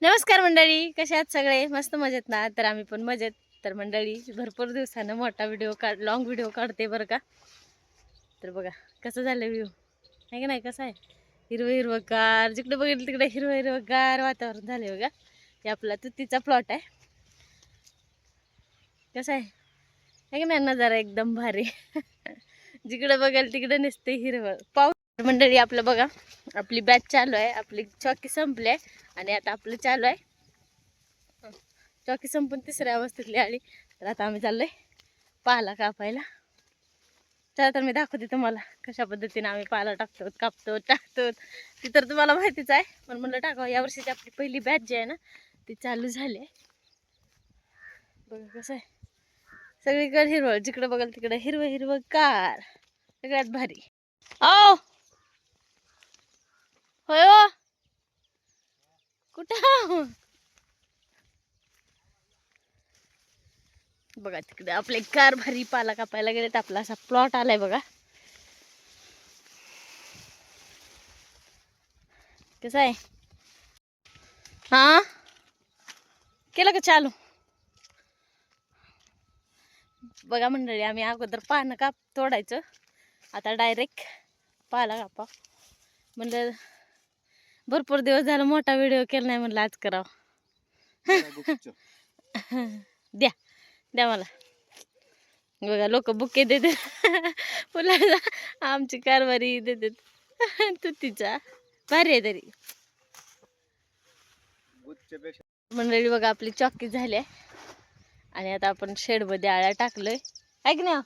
नमस्कार मंडळी, कशा आहात सगळे? मस्त मजेत ना? तर आम्ही पण मजेत. तर मंडळी भरपूर दिवसानं मोठा व्हिडिओ लॉंग व्हिडिओ काढते बरं का. तर बघा कसं झालं व्ह्यू आहे की नाही, कसं आहे हिरवं हिरवंगार, जिकडे बघितलं तिकडे हिरवं हिरवंगार वातावरण झाले बघा. हे आपला तुतीचा प्लॉट आहे. कसं आहे की नाही नजारा एकदम भारी. जिकडे बघाल तिकडे नसते हिरवं. पाऊस मंडळी आपलं बघा, आपली बॅच चालू आहे, आपली चौकी संपली आहे आणि आता आपलं चालू आहे चौकी संपून तिसऱ्या अवस्थेतली आली. तर आता आम्ही चाललोय पाला कापायला. चला तर मी दाखवते तुम्हाला कशा पद्धतीने आम्ही पाला कापतो. ती तर तुम्हाला माहितीच आहे, पण म्हणलं टाकावं. यावर्षीची आपली पहिली बॅच जी आहे ना ती चालू झाली आहे. बघा कसं आहे, सगळीकडे हिरवळ, जिकडे बघाल तिकडे हिरवं हिरवं कार, सगळ्यात भारी. ओ होय ओ, कुठं बघा तिकडे आपले कार भारी पाला कापायला गेलेत. आपला असा प्लॉट आलाय बघा, कसं आहे. हा केलं का चालू? बघा मंडळी, आम्ही अगोदर पानं तोडायचं, आता डायरेक्ट पाला कापा. म्हणलं भरपूर दिवस झालं मोठा व्हिडिओ केला नाही, म्हणलं आज करावं. द्या द्या मला. बघा लोक बुके देतात फुलाला, आमची कारभारी देतात तुतीचा, भारी आहे तरी. मंडळी बघा आपली चॉकी झाली आहे आणि आता आपण शेड मध्ये आळ्या टाकलोय, ऐक ना.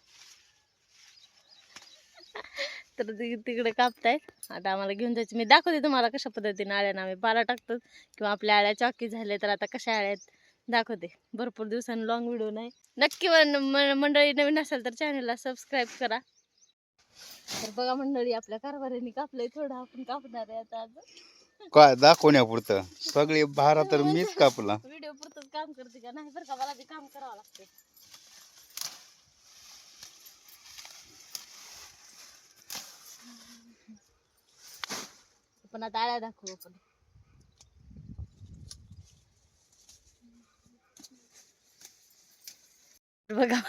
तर तिकडे कापतायत, आता आम्हाला घेऊन जायचं. मी दाखवते तुम्हाला कशा पद्धतीने आळ्यानं आम्ही पाला टाकतो किंवा आपल्या आळ्या चॉकी झाल्या तर आता कशा आळ्यात दाखवते. भरपूर दिवसांनी लॉंग व्हिडिओ नाही. नक्की मंडळी नवीन असेल तर चॅनलला सबस्क्राईब करा. तर बघा मंडळी, आपल्या कारभारीने कापलंय थोडं, आपण कापणार आहे आता. आज काय दाखवण्यापुरतं सगळे भारा तर मीच कापला. व्हिडिओ पुरतच काम करते का नाही, बरं का, मला बी काम करावं लागते. पण आता आळ्या दाखवू आपण. बघा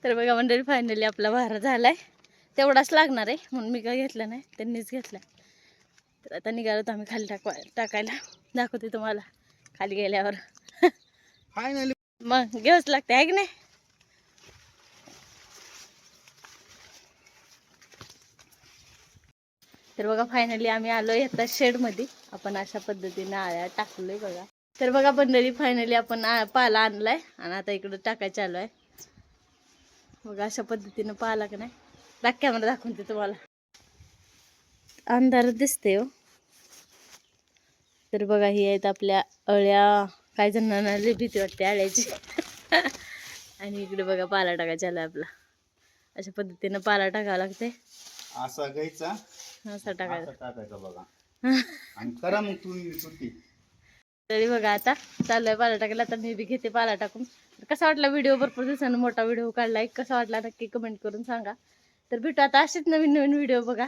तर बघा मंडळी, फायनली आपला भारा झालाय. तेवढाच लागणार आहे म्हणून मी काय घेतलं नाही, त्यांनीच घेतला. तर आता निघालो तर आम्ही खाली टाकायला. दाखवते तुम्हाला खाली गेल्यावर. फायनली मग घेऊच लागते आहे की नाही. तर बघा फायनली आम्ही आलोय आता शेड मध्ये. आपण अशा पद्धतीने आळ्या टाकलोय बघा. तर बघा मंडळी, फायनली आपण पाला आणलाय आणि आता इकडं टाकायचं चालू आहे. बघा अशा पद्धतीनं पाला का नाही, बॅक कॅमेरा दाखवते तुम्हाला. अंधार दिसते हो. तर बघा ही आहेत आपल्या अळ्या. काही जणांना लई भीती वाटते अळ्याची. आणि इकडे बघा पाला टाकायचा आला आपला. अशा पद्धतीनं पाला टाकावा लागते. असा घ्यायचा, असा टाकायचा, टाकायचा बघा. आणि करा मग तुम्ही सुट्टी. तरी बघा आता चालू पाला टाकायला. तर मी बी घेते पाला टाकून. कसा वाटला व्हिडिओ? भरपूर दिवसानं मोठा व्हिडिओ काढलाय. कसा वाटला नक्की कमेंट करून सांगा. तर भेटू आता असेच नवीन नवीन व्हिडिओ बघा.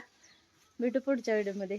भेटू पुढच्या व्हिडिओमध्ये.